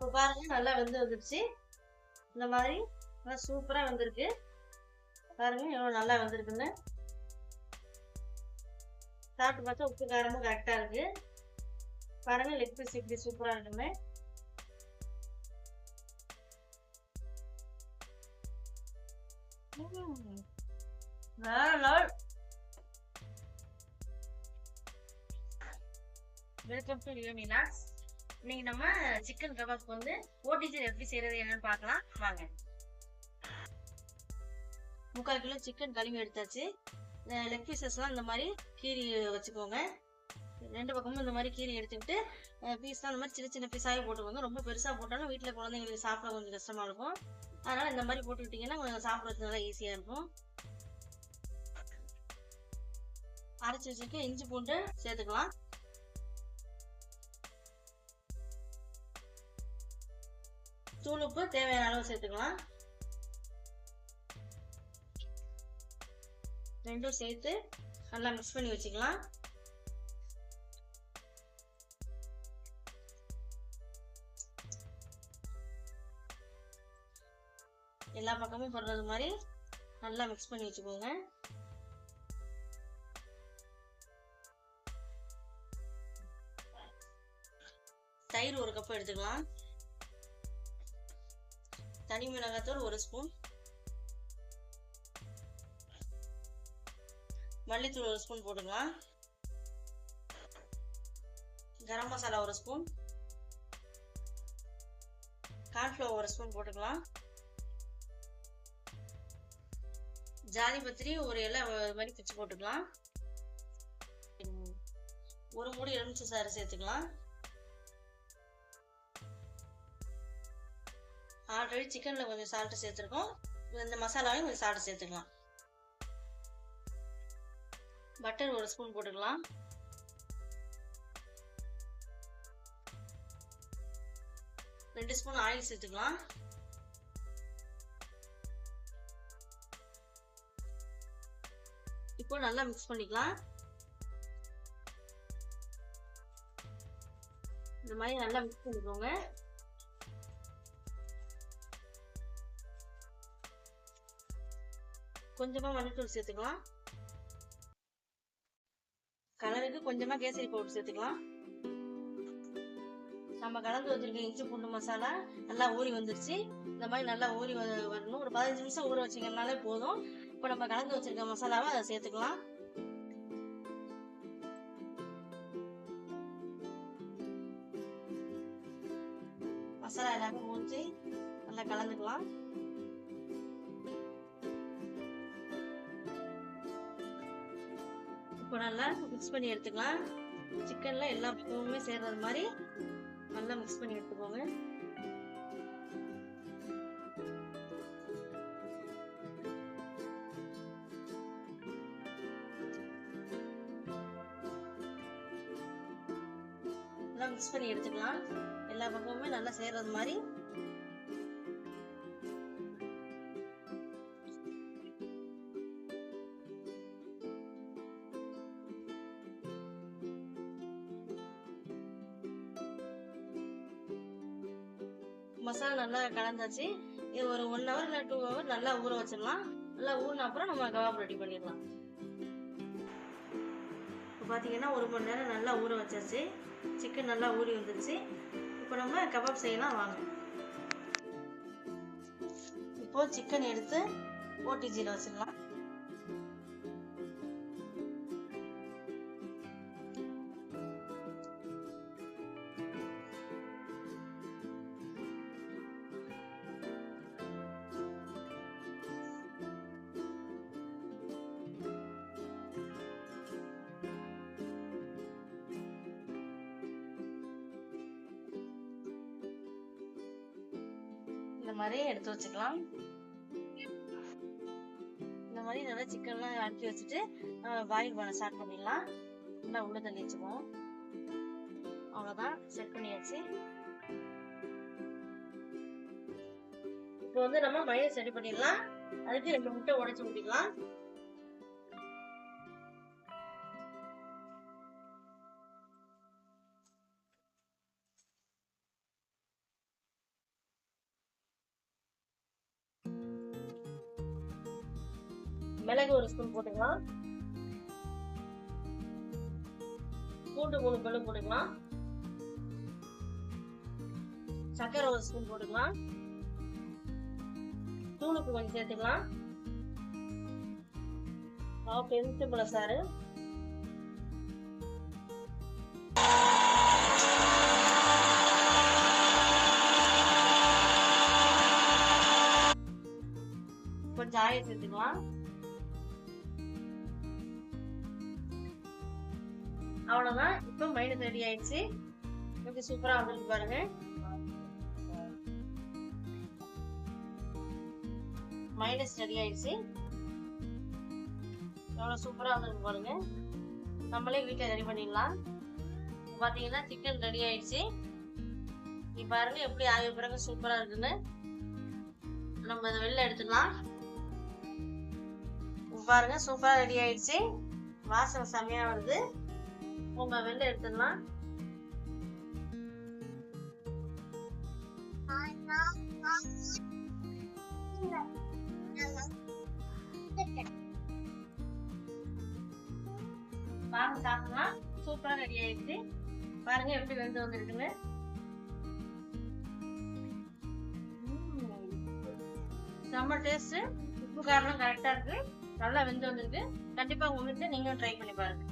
இப்போ பாருங்க நல்லா வந்துருச்சு. இந்த மாதிரி நல்லா சூப்பரா வந்திருக்கு. பாருங்க எவ்வளவு நல்லா வந்திருக்குன்னு. சாப்பிட்டு பார்த்தா உப்பு காரமும் கரெக்டா இருக்கு. பாருங்க லெக் பீஸ் இப்படி சூப்பரா இருக்குமே. வேற level. Welcome to Leo Meena's. இன்னைக்கு நம்ம சிக்கன் கபாப் வந்து ஓடிஜி எப்படி செய்யறது என்னன்னு பார்க்கலாம் வாங்க. 3/4 கிலோ சிக்கன் கழுவி எடுத்தாச்சு. லெக் பீசஸ்லாம் இந்த மாதிரி கீரி வச்சுக்கோங்க. 2 பக்கமும் இந்த மாதிரி கீரி எடுத்துக்கிட்டு பீஸ்லாம் இந்த மாதிரி சின்ன சின்ன பீஸாகவே போட்டுக்கோங்க. ரொம்ப பெருசாக போட்டாலும் வீட்டில் குழந்தைங்களுக்கு சாப்பிட கொஞ்சம் கஷ்டமாக இருக்கும். அதனால் இந்த மாதிரி போட்டுக்கிட்டிங்கன்னா கொஞ்சம் சாப்பிட்றதுக்கு நல்லா ஈஸியாக இருக்கும். அரைச்சி வச்சுட்டு இஞ்சி பூண்டு சேர்த்துக்கலாம். தூள் உப்பு தேவையான அளவு சேர்த்துக்கலாம். ரெண்டும் சேர்த்து நல்லா மிக்ஸ் பண்ணி வச்சுக்கலாம். எல்லா பக்கமும் படுறது மாதிரி நல்லா மிக்ஸ் பண்ணி வச்சுக்கோங்க. தயிர் 1 கப் எடுத்துக்கலாம். தனி மிளகாய்த்தூள் 1 ஸ்பூன், மல்லித்தூள் 1 ஸ்பூன் போட்டுக்கலாம். Garam masala 1 spoon, cornflour 1 spoon போட்டுக்கலாம். ஜாதி பத்திரி 1 இலை மாதிரி பிச்சு போட்டுக்கலாம். 1 மூடி எலுமிச்சை சாறு சேர்த்துக்கலாம். ஆல்ரெடி சிக்கன்ல கொஞ்சம் சால்ட் சேர்த்துருக்கோம். இந்த மசாலாவையும் கொஞ்சம் சால்ட் சேர்த்துக்கலாம். பட்டர் 1 ஸ்பூன் போட்டுக்கலாம். ரெண்டு ஸ்பூன் ஆயில் சேர்த்துக்கலாம். இப்போ நல்லா மிக்ஸ் பண்ணிக்கலாம். இந்த மாதிரி நல்லா மிக்ஸ் பண்ணிக்கோங்க. கொஞ்சமா மல்லித்தூள் சேர்த்துக்கலாம். கலருக்கு கொஞ்சமா கேசரி பவுடர் சேர்த்துக்கலாம். நம்ம கலந்து வச்சிருக்க இஞ்சி பூண்டு மசாலா நல்லா ஊறி வந்துருச்சு. இந்த மாதிரி நல்லா ஊறி வரணும். ஒரு 15 நிமிஷம் ஊற வச்சிங்கனாலே போதும். இப்போ நம்ம கலந்து வச்சிருக்க மசாலாவை அதை சேர்த்துக்கலாம். மசாலா எல்லாமே ஊற்றி நல்லா கலந்துக்கலாம். இப்போ நல்லா மிக்ஸ் பண்ணி எடுத்துக்கலாம். சிக்கன்ல எல்லா பக்கமுமே சேர்றது மாதிரி நல்லா மிக்ஸ் பண்ணி எடுத்துக்கோங்க. நல்லா மிக்ஸ் பண்ணி எடுத்துக்கலாம். எல்லா பக்கமுமே நல்லா சேர்றது மாதிரி. மசாலா நல்லா கலந்தாச்சு. இது ஒரு 1 hour இல்லை 2 hour நல்லா ஊற வச்சிடலாம். நல்லா ஊறின அப்புறம் நம்ம கபாப் ரெடி பண்ணிடலாம். இப்போ பார்த்தீங்கன்னா 1 மணி நேரம் நல்லா ஊற வச்சாச்சு. சிக்கன் நல்லா ஊறி வந்துருச்சு. இப்போ நம்ம கபாப் செய்யலாம் வாங்க. இப்போ சிக்கன் எடுத்து ஓடிஜியில் வச்சிடலாம். இந்த மாதிரி எடுத்து வச்சுக்கலாம். இந்த மாதிரி நல்லா சிக்கன்லாம் அனுப்பி வச்சுட்டு பாயில் பண்ண ஸ்டார்ட் பண்ணிடலாம். நல்லா உள்ள தள்ளி வச்சுக்குவோம். அவ்வளோதான், செட் பண்ணியாச்சு. இப்போ வந்து நம்ம மயோனைஸ் ரெடி பண்ணிடலாம். அதுக்கு 2 முட்டை உடைச்சு ஊற்றிக்கலாம். மிளகு 1 ஸ்பூன் போட்டுக்கலாம். பூண்டு 3 பல்லு போட்டுக்கலாம். சர்க்கரை 1 ஸ்பூன் போட்டுக்கலாம். தூளுக்கு கொஞ்சம் சேர்த்துக்கலாம். எலுமிச்சம்பழ சாறு, கொஞ்சம் ஆயில் சேர்த்துக்கலாம். அவ்வளவுதான். இப்போ மைனஸ் ரெடி ஆயிடுச்சு. கொஞ்சம் சூப்பரா வந்துருக்கு பாருங்க. மைனஸ் ரெடி ஆயிடுச்சு. எவ்வளவு சூப்பரா வந்துருக்கு பாருங்க. நம்மளே வீட்டுல ரெடி பண்ணிடலாம். பாத்தீங்கன்னா சிக்கன் ரெடி ஆயிடுச்சு. நீ பாருங்க எப்படி ஆகிய பிறகு சூப்பரா இருக்குன்னு. நம்ம அதை வெளில எடுத்துக்கலாம். பாருங்க சூப்பரா ரெடி ஆயிடுச்சு. வாசனை செமையா வருது. நம்ம வெளில எடுத்துடலாம். வாங்க சாப்பிடலாம். சூப்பரா ரெடி ஆயிடுச்சு. பாருங்க எப்படி வெந்து வந்திருக்குன்னு. செம்ம டேஸ்ட். உப்பு காரம் கரெக்டா இருக்கு. நல்லா வெந்து வந்திருக்கு. கண்டிப்பா உங்க வீட்டுல நீங்களும் ட்ரை பண்ணி பாருங்க.